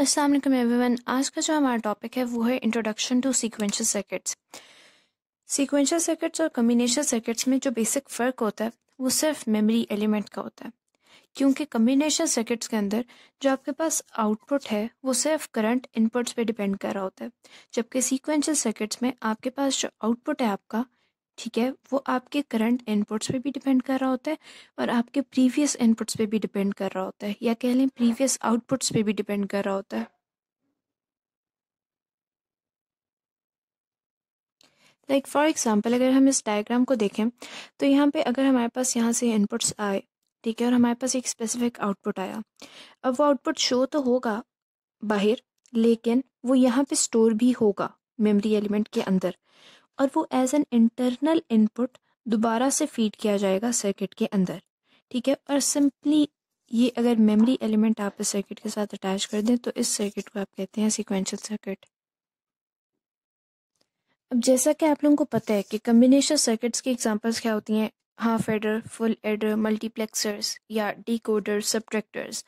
अस्सलाम वालेकुम एवरीवन। आज का जो हमारा टॉपिक है वो है introduction to sequential circuits. Sequential circuits और कम्बिनेशन सर्किट्स में जो बेसिक फ़र्क होता है वो सिर्फ मेमोरी एलिमेंट का होता है, क्योंकि कम्बिनेशन सर्किट्स के अंदर जो आपके पास आउटपुट है वो सिर्फ करंट इनपुट्स पे डिपेंड कर रहा होता है, जबकि सीक्वेंशियल सर्किट्स में आपके पास जो आउटपुट है आपका, ठीक है, वो आपके करंट इनपुट्स पे भी डिपेंड कर रहा होता है और आपके प्रीवियस इनपुट्स पे भी डिपेंड कर रहा होता है, या कह लें प्रीवियस आउटपुट्स पे भी डिपेंड कर रहा होता है। लाइक फॉर एग्जांपल अगर हम इस डायग्राम को देखें तो यहाँ पे अगर हमारे पास यहाँ से इनपुट्स आए, ठीक है, और हमारे पास एक स्पेसिफिक आउटपुट आया। अब वो आउटपुट शो तो होगा बाहर, लेकिन वो यहाँ पे स्टोर भी होगा मेमोरी एलिमेंट के अंदर, और वो एज एन इंटरनल इनपुट दोबारा से फीड किया जाएगा सर्किट के अंदर, ठीक है। और सिंपली ये अगर मेमोरी एलिमेंट आप इस सर्किट के साथ अटैच कर दें तो इस सर्किट को आप कहते हैं सीक्वेंशियल सर्किट। अब जैसा कि आप लोगों को पता है कि कम्बिनेशन सर्किट्स की एग्जांपल्स क्या होती हैं, half adder, full adder, multiplexers या डिकोडर, सब्ट्रैक्टर्स,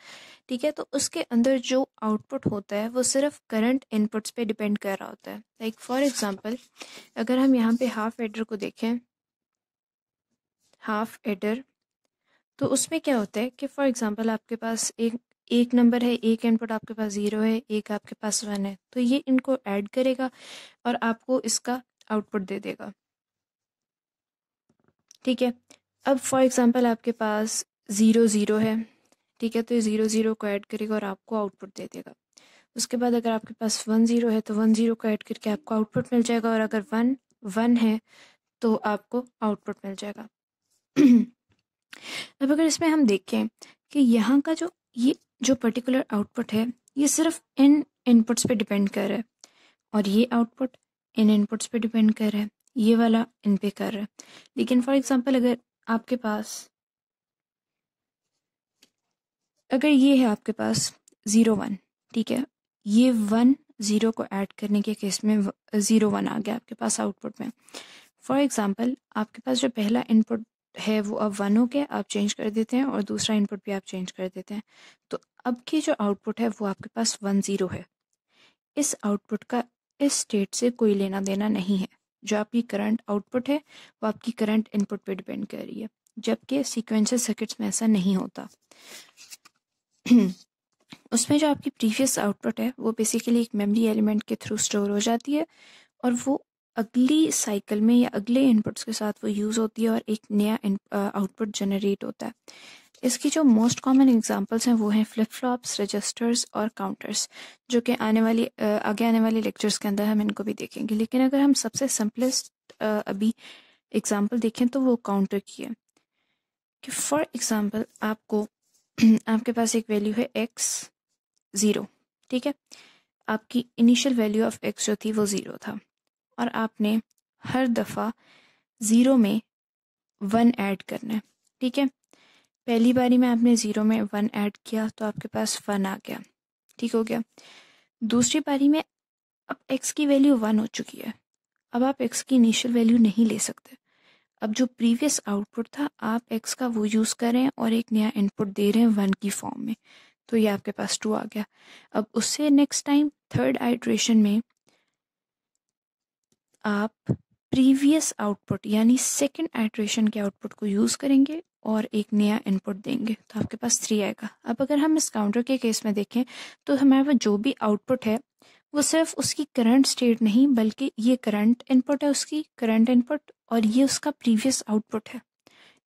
ठीक है। तो उसके अंदर जो आउटपुट होता है वो सिर्फ करंट इनपुट्स पे डिपेंड कर रहा होता है। लाइक फॉर एग्जांपल अगर हम यहाँ पे हाफ एडर को देखें, हाफ एडर, तो उसमें क्या होता है कि फॉर एग्जांपल आपके पास एक एक नंबर है, एक इनपुट आपके पास 0 है, एक आपके पास 1 है, तो ये इनको ऐड करेगा और आपको इसका आउटपुट दे देगा, ठीक है। अब फॉर एग्जांपल आपके पास 0 0 है, ठीक है, तो ये 0 0 को ऐड करेगा और आपको आउटपुट दे देगा। उसके बाद अगर आपके पास 1 0 है तो 1 0 को ऐड करके आपको आउटपुट मिल जाएगा, और अगर 1 1 है तो आपको आउटपुट मिल जाएगा। अब अगर इसमें हम देखें कि यहाँ का ये जो पर्टिकुलर आउटपुट है ये सिर्फ इन इनपुट्स पे डिपेंड कर रहा है, और ये आउटपुट इन इनपुट्स पे डिपेंड कर रहा है, ये वाला इन पे कर रहा है। लेकिन फॉर एग्जांपल अगर आपके पास, अगर ये है आपके पास 0 1, ठीक है, ये 1 0 को ऐड करने के केस में 0 1 आ गया आपके पास आउटपुट में। फॉर एग्जांपल आपके पास जो पहला इनपुट है वो अब 1 हो गया, आप चेंज कर देते हैं, और दूसरा इनपुट भी आप चेंज कर देते हैं, तो अब की जो आउटपुट है वो आपके पास 1 0 है। इस आउटपुट का इस स्टेट से कोई लेना देना नहीं है। जो आपकी करंट आउटपुट है वो आपकी करंट इनपुट पे डिपेंड कर रही है, जबकि सीक्वेंशियल सर्किट्स में ऐसा नहीं होता। उसमें जो आपकी प्रीवियस आउटपुट है वो बेसिकली एक मेमोरी एलिमेंट के थ्रू स्टोर हो जाती है, और वो अगली साइकिल में या अगले इनपुट्स के साथ वो यूज़ होती है और एक नया आउटपुट जनरेट होता है। इसकी जो मोस्ट कॉमन एग्जांपल्स हैं वो हैं फ्लिप फ्लॉप्स, रजिस्टर्स और काउंटर्स, जो कि आगे आने वाले लेक्चर्स के अंदर हम इनको भी देखेंगे। लेकिन अगर हम सबसे सिंपलेस्ट अभी एग्जांपल देखें तो वो काउंटर की है, कि फॉर एग्जांपल आपको आपके पास एक वैल्यू है x 0, ठीक है, आपकी इनिशियल वैल्यू ऑफ x जो थी वो 0 था, और आपने हर दफ़ा 0 में 1 ऐड करना है, ठीक है। पहली बारी में आपने 0 में 1 ऐड किया तो आपके पास 1 आ गया, ठीक हो गया। दूसरी बारी में अब x की वैल्यू 1 हो चुकी है, अब आप x की इनिशियल वैल्यू नहीं ले सकते। अब जो प्रीवियस आउटपुट था आप x का वो यूज़ कर रहे हैं और एक नया इनपुट दे रहे हैं 1 की फॉर्म में, तो ये आपके पास 2 आ गया। अब उससे नेक्स्ट टाइम थर्ड आइट्रेशन में आप प्रीवियस आउटपुट यानी सेकंड आइट्रेशन के आउटपुट को यूज़ करेंगे और एक नया इनपुट देंगे, तो आपके पास 3 आएगा। अब अगर हम इस काउंटर के केस में देखें तो हमारे पास जो भी आउटपुट है वो सिर्फ उसकी करंट स्टेट नहीं, बल्कि ये करंट इनपुट है, उसकी करंट इनपुट, और ये उसका प्रीवियस आउटपुट है,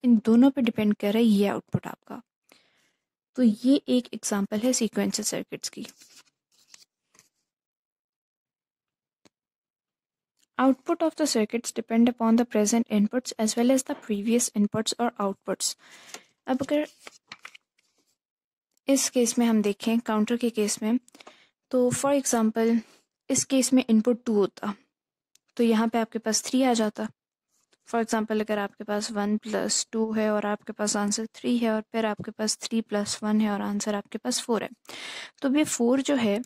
इन दोनों पे डिपेंड कर रहा है ये आउटपुट आपका। तो ये एक एग्जांपल है सीक्वेंशियल सर्किट्स की। Output of the circuits depend upon the present inputs as well as the previous inputs or outputs. अब अगर इस केस में हम देखें काउंटर के केस में, तो फॉर एग्जांपल इस केस में इनपुट 2 होता तो यहाँ पे आपके पास 3 आ जाता। फॉर एग्जांपल अगर आपके पास 1 + 2 है और आपके पास आंसर 3 है, और फिर आपके पास 3 + 1 है और आंसर आपके पास 4 है, तो ये 4 जो है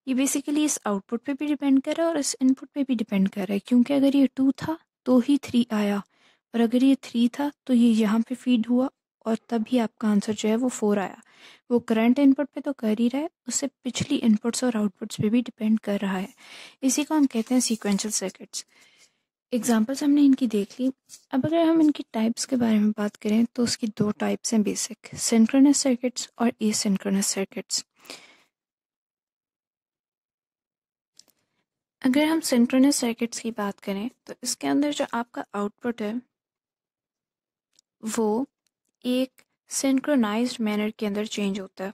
ये बेसिकली इस आउटपुट पे भी डिपेंड कर रहा है और इस इनपुट पे भी डिपेंड कर रहा है, क्योंकि अगर ये 2 था तो ही 3 आया, और अगर ये 3 था तो ये यहाँ पे फीड हुआ और तभी आपका आंसर जो है वो 4 आया। वो करंट इनपुट पे तो कर ही रहा है, उससे पिछली इनपुट्स और आउटपुट्स पे भी डिपेंड कर रहा है। इसी को हम कहते हैं सीक्वेंशियल सर्किट्स। एग्जांपल्स हमने इनकी देख ली। अब अगर हम इनकी टाइप्स के बारे में बात करें तो उसकी दो टाइप्स हैं बेसिक, सिंक्रोनस सर्किट्स और एसिंक्रोनस सर्किट्स। अगर हम सिंक्रोनस सर्किट्स की बात करें तो इसके अंदर जो आपका आउटपुट है वो एक सिंक्रोनाइज्ड मैनर के अंदर चेंज होता है,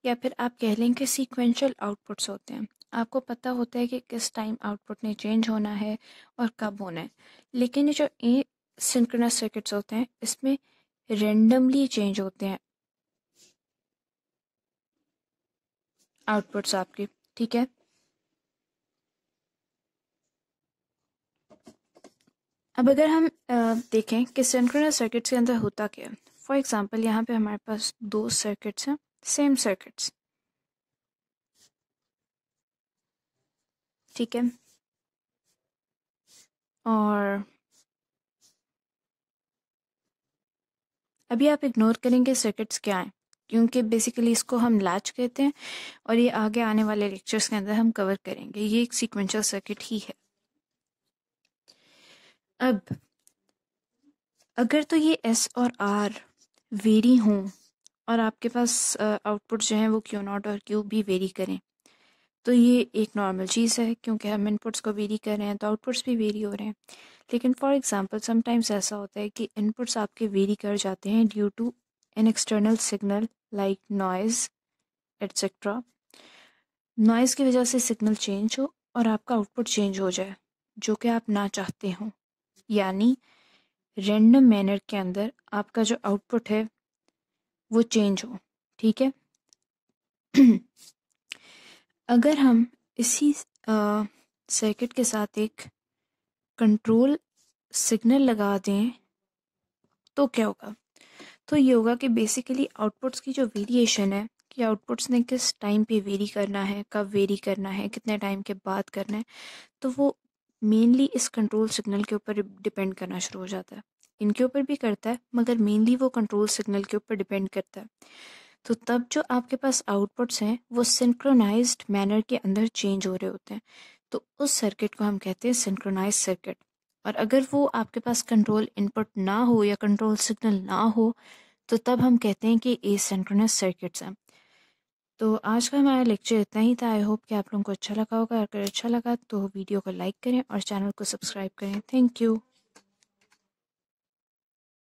या फिर आप कह लें कि सीक्वेंशियल आउटपुट्स होते हैं। आपको पता होता है कि किस टाइम आउटपुट ने चेंज होना है और कब होना है। लेकिन ये जो सिंक्रोनस सर्किट्स होते हैं इसमें रेंडमली चेंज होते हैं आउटपुट्स आपके, ठीक है। अब अगर हम देखें कि सिंक्रोनस सर्किट्स के अंदर होता क्या है। फॉर एग्जांपल यहाँ पे हमारे पास दो सर्किट्स हैं, सेम सर्किट्स, ठीक है। और अभी आप इग्नोर करेंगे सर्किट्स क्या हैं, क्योंकि बेसिकली इसको हम लैच कहते हैं और ये आगे आने वाले लेक्चर्स के अंदर हम कवर करेंगे। ये एक सीक्वेंशियल सर्किट ही है। अब अगर तो ये एस और आर वेरी हों और आपके पास आउटपुट जो हैं वो क्यू नॉट और क्यू भी वेरी करें, तो ये एक नॉर्मल चीज़ है, क्योंकि हम इनपुट्स को वेरी कर रहे हैं तो आउटपुट्स भी वेरी हो रहे हैं। लेकिन फॉर एग्जांपल समटाइम्स ऐसा होता है कि इनपुट्स आपके वेरी कर जाते हैं due to an external signal like noise etcetera. Noise की वजह से सिग्नल चेंज हो और आपका आउटपुट चेंज हो जाए, जो कि आप ना चाहते हो, यानी रैंडम मैनर के अंदर आपका जो आउटपुट है वो चेंज हो, ठीक है। अगर हम इसी सर्किट के साथ एक कंट्रोल सिग्नल लगा दें तो क्या होगा। तो ये होगा कि बेसिकली आउटपुट्स की जो वेरिएशन है कि आउटपुट्स ने किस टाइम पे वेरी करना है, कब वेरी करना है, कितने टाइम के बाद करना है, तो वो मेनली इस कंट्रोल सिग्नल के ऊपर डिपेंड करना शुरू हो जाता है। इनके ऊपर भी करता है मगर मेनली वो कंट्रोल सिग्नल के ऊपर डिपेंड करता है। तो तब जो आपके पास आउटपुट्स हैं वो सिंक्रोनाइज्ड मैनर के अंदर चेंज हो रहे होते हैं, तो उस सर्किट को हम कहते हैं सिंक्रोनाइज सर्किट। और अगर वो आपके पास कंट्रोल इनपुट ना हो या कंट्रोल सिग्नल ना हो तो तब हम कहते हैं कि एसिंक्रोनस सर्किट्स हैं। तो आज का हमारा लेक्चर इतना ही था। आई होप कि आप लोगों को अच्छा लगा होगा। अगर अच्छा लगा तो वीडियो को लाइक करें और चैनल को सब्सक्राइब करें। Thank you.